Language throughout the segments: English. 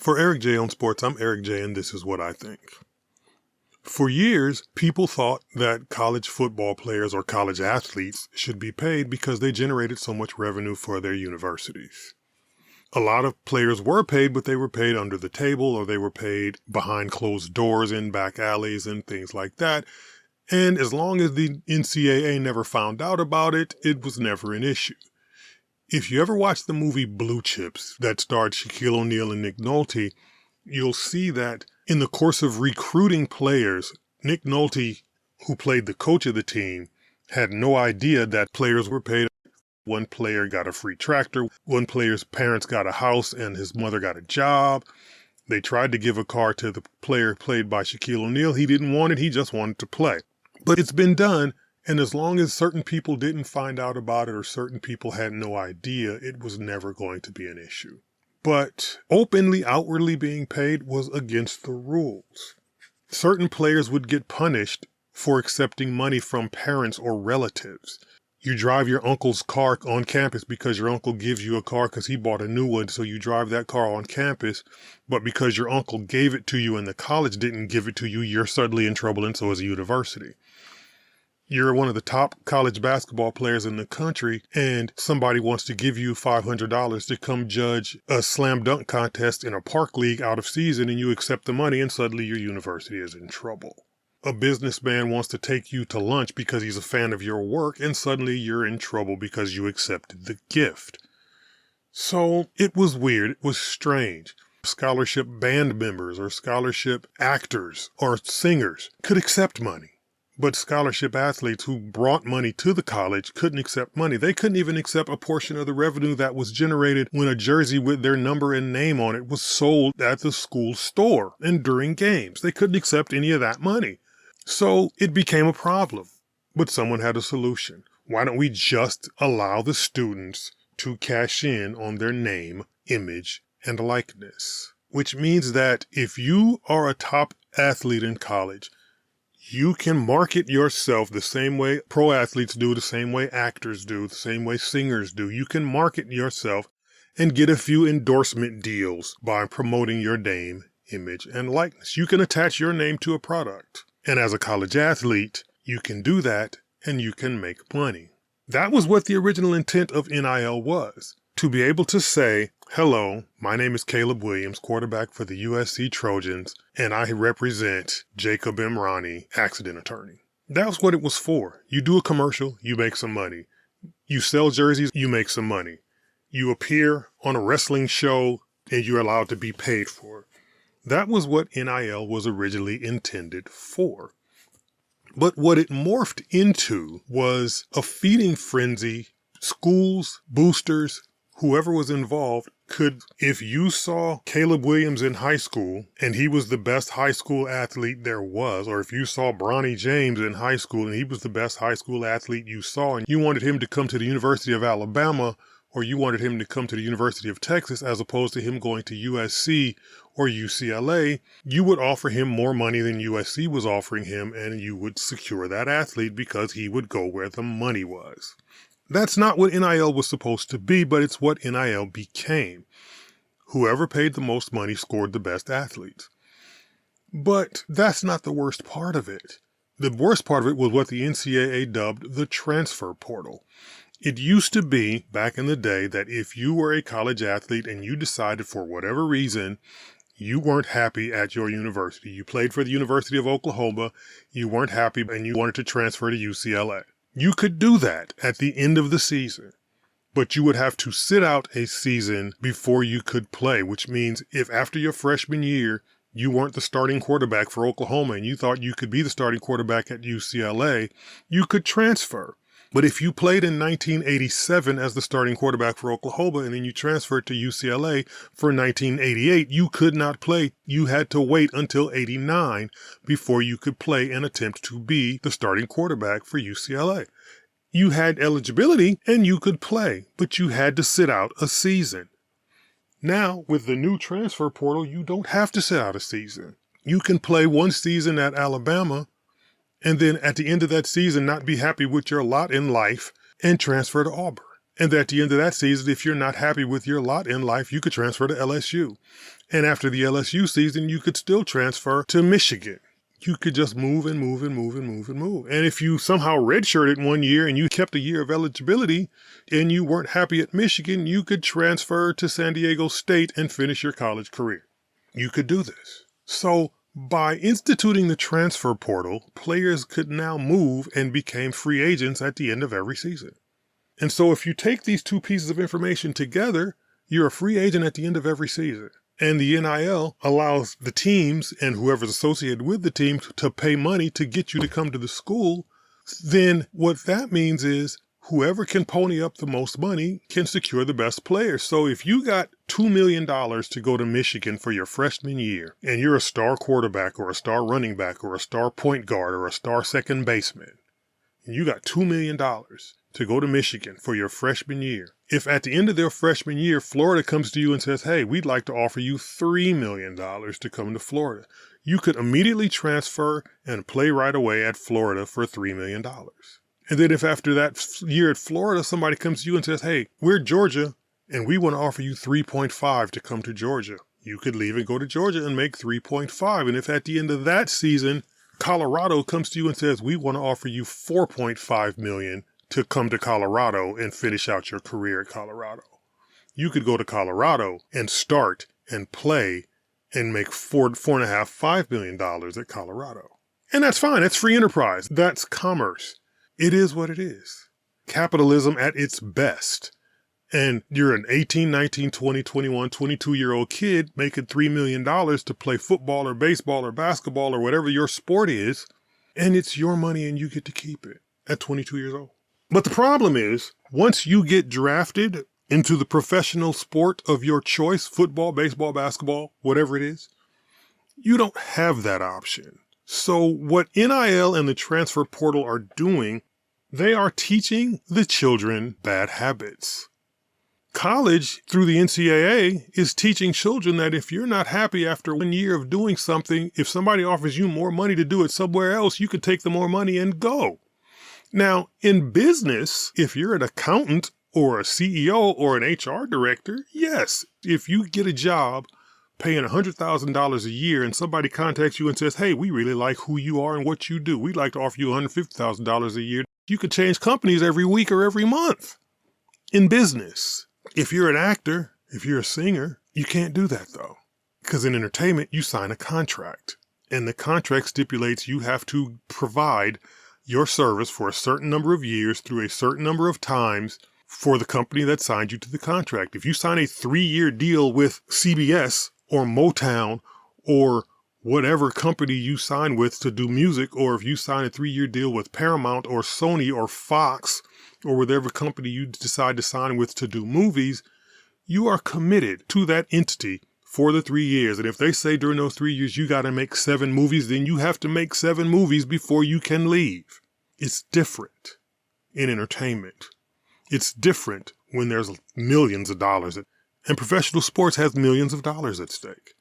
For Eric J on Sports, I'm Eric J, and this is what I think. For years, people thought that college football players or college athletes should be paid because they generated so much revenue for their universities. A lot of players were paid, but they were paid under the table or they were paid behind closed doors in back alleys and things like that. And as long as the NCAA never found out about it, it was never an issue. If you ever watch the movie Blue Chips that starred Shaquille O'Neal and Nick Nolte, you'll see that in the course of recruiting players, Nick Nolte, who played the coach of the team, had no idea that players were paid. One player got a free tractor. One player's parents got a house and his mother got a job. They tried to give a car to the player played by Shaquille O'Neal. He didn't want it. He just wanted to play. But it's been done. And as long as certain people didn't find out about it or certain people had no idea, it was never going to be an issue. But openly, outwardly being paid was against the rules. Certain players would get punished for accepting money from parents or relatives. You drive your uncle's car on campus because your uncle gives you a car because he bought a new one, so you drive that car on campus, but because your uncle gave it to you and the college didn't give it to you, you're suddenly in trouble, and so is a university. You're one of the top college basketball players in the country, and somebody wants to give you $500 to come judge a slam dunk contest in a park league out of season, and you accept the money, and suddenly your university is in trouble. A businessman wants to take you to lunch because he's a fan of your work, and suddenly you're in trouble because you accepted the gift. So it was weird. It was strange. Scholarship band members or scholarship actors or singers could accept money. But scholarship athletes who brought money to the college couldn't accept money. They couldn't even accept a portion of the revenue that was generated when a jersey with their number and name on it was sold at the school store and during games. They couldn't accept any of that money. So it became a problem. But someone had a solution. Why don't we just allow the students to cash in on their name, image, and likeness? Which means that if you are a top athlete in college, you can market yourself the same way pro athletes do, the same way actors do, the same way singers do. You can market yourself and get a few endorsement deals by promoting your name, image, and likeness. You can attach your name to a product. And as a college athlete, you can do that and you can make money. That was what the original intent of NIL was. To be able to say, hello, my name is Caleb Williams, quarterback for the USC Trojans, and I represent Jacob Imrani, accident attorney. That was what it was for. You do a commercial, you make some money. You sell jerseys, you make some money. You appear on a wrestling show, and you're allowed to be paid for it. That was what NIL was originally intended for. But what it morphed into was a feeding frenzy. Schools, boosters, whoever was involved could, if you saw Caleb Williams in high school and he was the best high school athlete there was, or if you saw Bronny James in high school and he was the best high school athlete you saw and you wanted him to come to the University of Alabama or you wanted him to come to the University of Texas as opposed to him going to USC or UCLA, you would offer him more money than USC was offering him and you would secure that athlete because he would go where the money was. That's not what NIL was supposed to be, but it's what NIL became. Whoever paid the most money scored the best athletes. But that's not the worst part of it. The worst part of it was what the NCAA dubbed the transfer portal. It used to be, back in the day, that if you were a college athlete and you decided for whatever reason you weren't happy at your university, you played for the University of Oklahoma, you weren't happy and you wanted to transfer to UCLA. You could do that at the end of the season, but you would have to sit out a season before you could play, which means if after your freshman year you weren't the starting quarterback for Oklahoma and you thought you could be the starting quarterback at UCLA, you could transfer. But if you played in 1987 as the starting quarterback for Oklahoma and then you transferred to UCLA for 1988, you could not play. You had to wait until 89 before you could play and attempt to be the starting quarterback for UCLA. You had eligibility and you could play, but you had to sit out a season. Now, with the new transfer portal, you don't have to sit out a season. You can play one season at Alabama and then at the end of that season not be happy with your lot in life and transfer to Auburn. And at the end of that season, if you're not happy with your lot in life, you could transfer to LSU. And after the LSU season, you could still transfer to Michigan. You could just move and move and move and move and move. And if you somehow redshirted 1 year and you kept a year of eligibility and you weren't happy at Michigan, you could transfer to San Diego State and finish your college career. You could do this. So by instituting the transfer portal, players could now move and became free agents at the end of every season. And so if you take these two pieces of information together, you're a free agent at the end of every season. And the NIL allows the teams and whoever's associated with the team to pay money to get you to come to the school. Then what that means is whoever can pony up the most money can secure the best players. So if you got $2 million to go to Michigan for your freshman year, and you're a star quarterback or a star running back or a star point guard or a star second baseman, and you got $2 million to go to Michigan for your freshman year. If at the end of their freshman year, Florida comes to you and says, hey, we'd like to offer you $3 million to come to Florida, you could immediately transfer and play right away at Florida for $3 million. And then if after that year at Florida, somebody comes to you and says, hey, we're Georgia and we want to offer you 3.5 to come to Georgia, you could leave and go to Georgia and make 3.5. And if at the end of that season, Colorado comes to you and says, we want to offer you 4.5 million to come to Colorado and finish out your career at Colorado, you could go to Colorado and start and play and make $4.5, $5 million at Colorado. And that's fine. That's free enterprise. That's commerce. It is what it is. Capitalism at its best. And you're an 18, 19, 20, 21, 22-year-old kid making $3 million to play football or baseball or basketball or whatever your sport is. And it's your money and you get to keep it at 22 years old. But the problem is, once you get drafted into the professional sport of your choice, football, baseball, basketball, whatever it is, you don't have that option. So what NIL and the transfer portal are doing, they are teaching the children bad habits. College, through the NCAA, is teaching children that if you're not happy after 1 year of doing something, if somebody offers you more money to do it somewhere else, you could take the more money and go. Now, in business, if you're an accountant or a CEO or an HR director, yes, if you get a job paying $100,000 a year and somebody contacts you and says, hey, we really like who you are and what you do, we'd like to offer you $150,000 a year, you could change companies every week or every month. In business, if you're an actor, if you're a singer, you can't do that though. Because in entertainment, you sign a contract. And the contract stipulates you have to provide your service for a certain number of years through a certain number of times for the company that signed you to the contract. If you sign a 3-year deal with CBS or Motown or whatever company you sign with to do music, or if you sign a 3-year deal with Paramount or Sony or Fox or whatever company you decide to sign with to do movies, you are committed to that entity for the 3 years. And if they say during those 3 years you got to make 7 movies, then you have to make 7 movies before you can leave. It's different in entertainment. It's different when there's millions of dollars. And professional sports has millions of dollars at stake.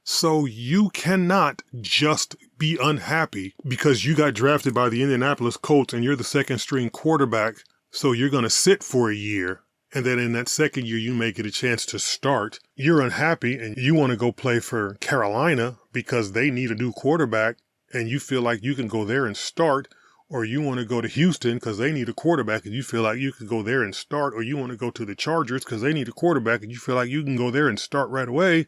So you cannot just be unhappy because you got drafted by the Indianapolis Colts and you're the second string quarterback. So you're going to sit for a year. And then in that second year, you may get a chance to start. You're unhappy and you want to go play for Carolina because they need a new quarterback and you feel like you can go there and start. Or you want to go to Houston because they need a quarterback and you feel like you can go there and start. Or you want to go to the Chargers because they need a quarterback and you feel like you can go there and start right away.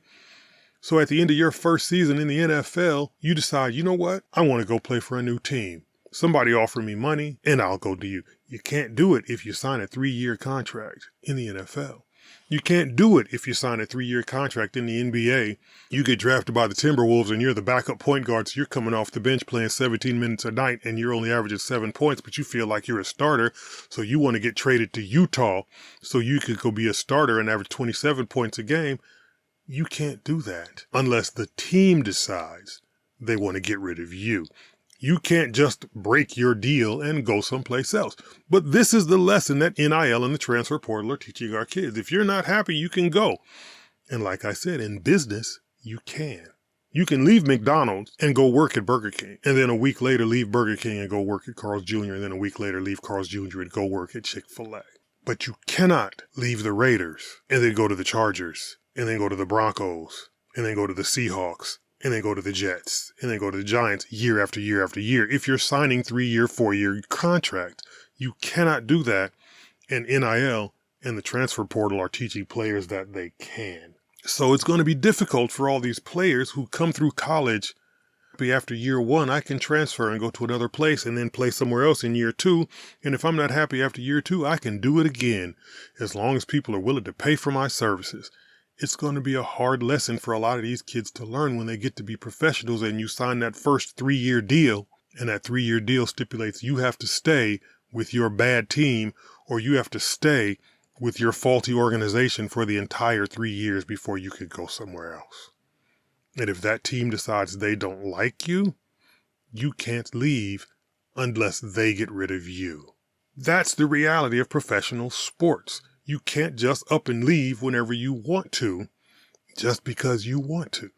So at the end of your first season in the NFL, you decide, you know what? I want to go play for a new team. Somebody offer me money and I'll go to you. You can't do it if you sign a 3-year contract in the NFL. You can't do it if you sign a 3-year contract in the NBA. You get drafted by the Timberwolves and you're the backup point guard, so you're coming off the bench playing 17 minutes a night and you're only averaging 7 points, but you feel like you're a starter, so you want to get traded to Utah so you could go be a starter and average 27 points a game. You can't do that unless the team decides they want to get rid of you. You can't just break your deal and go someplace else. But this is the lesson that NIL and the transfer portal are teaching our kids. If you're not happy, you can go. And like I said, in business, you can. You can leave McDonald's and go work at Burger King. And then a week later, leave Burger King and go work at Carl's Jr. And then a week later, leave Carl's Jr. and go work at Chick-fil-A. But you cannot leave the Raiders and then go to the Chargers and then go to the Broncos and then go to the Seahawks and then go to the Jets and then go to the Giants year after year after year. If you're signing 3-year, 4-year contract, you cannot do that. And NIL and the transfer portal are teaching players that they can. So it's going to be difficult for all these players who come through college. After year 1, I can transfer and go to another place and then play somewhere else in year 2. And if I'm not happy after year 2, I can do it again, as long as people are willing to pay for my services. It's going to be a hard lesson for a lot of these kids to learn when they get to be professionals and you sign that first 3-year deal. And that 3-year deal stipulates you have to stay with your bad team, or you have to stay with your faulty organization for the entire 3 years before you could go somewhere else. And if that team decides they don't like you, you can't leave unless they get rid of you. That's the reality of professional sports. You can't just up and leave whenever you want to, just because you want to.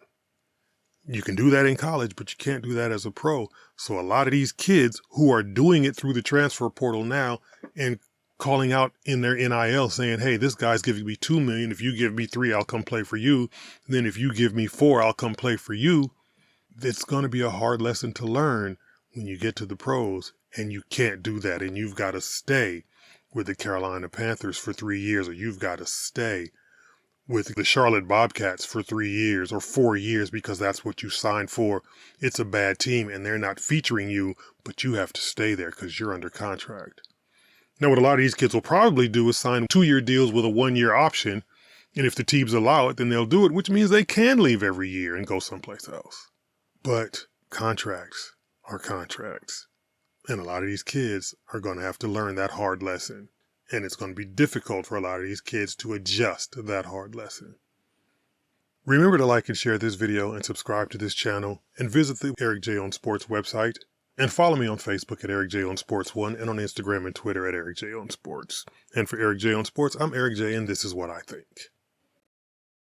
You can do that in college, but you can't do that as a pro. So a lot of these kids who are doing it through the transfer portal now and calling out in their NIL saying, hey, this guy's giving me $2 million. If you give me 3, I'll come play for you. Then if you give me 4, I'll come play for you. It's going to be a hard lesson to learn when you get to the pros, and you can't do that. And you've got to stay with the Carolina Panthers for 3 years, or you've got to stay with the Charlotte Bobcats for 3 years or 4 years because that's what you signed for. It's a bad team and they're not featuring you, but you have to stay there because you're under contract. Now, what a lot of these kids will probably do is sign 2-year deals with a 1-year option. And if the teams allow it, then they'll do it, which means they can leave every year and go someplace else. But contracts are contracts. And a lot of these kids are going to have to learn that hard lesson. And it's going to be difficult for a lot of these kids to adjust to that hard lesson. Remember to like and share this video and subscribe to this channel, and visit the Eric J on Sports website. And follow me on Facebook at Eric J on Sports 1 and on Instagram and Twitter at Eric J on Sports. And for Eric J on Sports, I'm Eric J, and this is what I think.